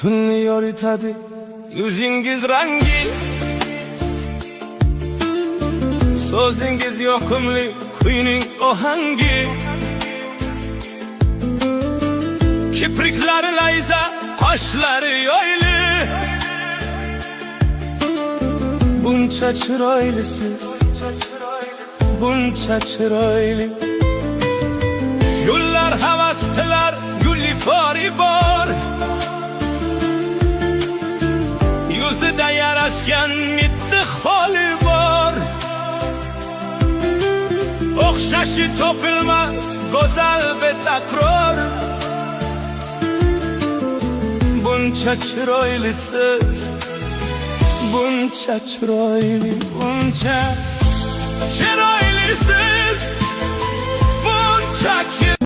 tunni yoritadi yuzingiz rangin, so'zingiz yoqimli, kuyning ohangi. Kipriklari layza, qoshlari yoyli, buncha chiroylisiz, buncha chiroyli. Gullar havas qilar, gulifori bor, yuzida yarashgan mitti xoli bor. O'xshashi topilmas go'zal betakror, buncha chiroylisiz, buncha chiroyli, buncha chiroylisiz, buncha chiroyli.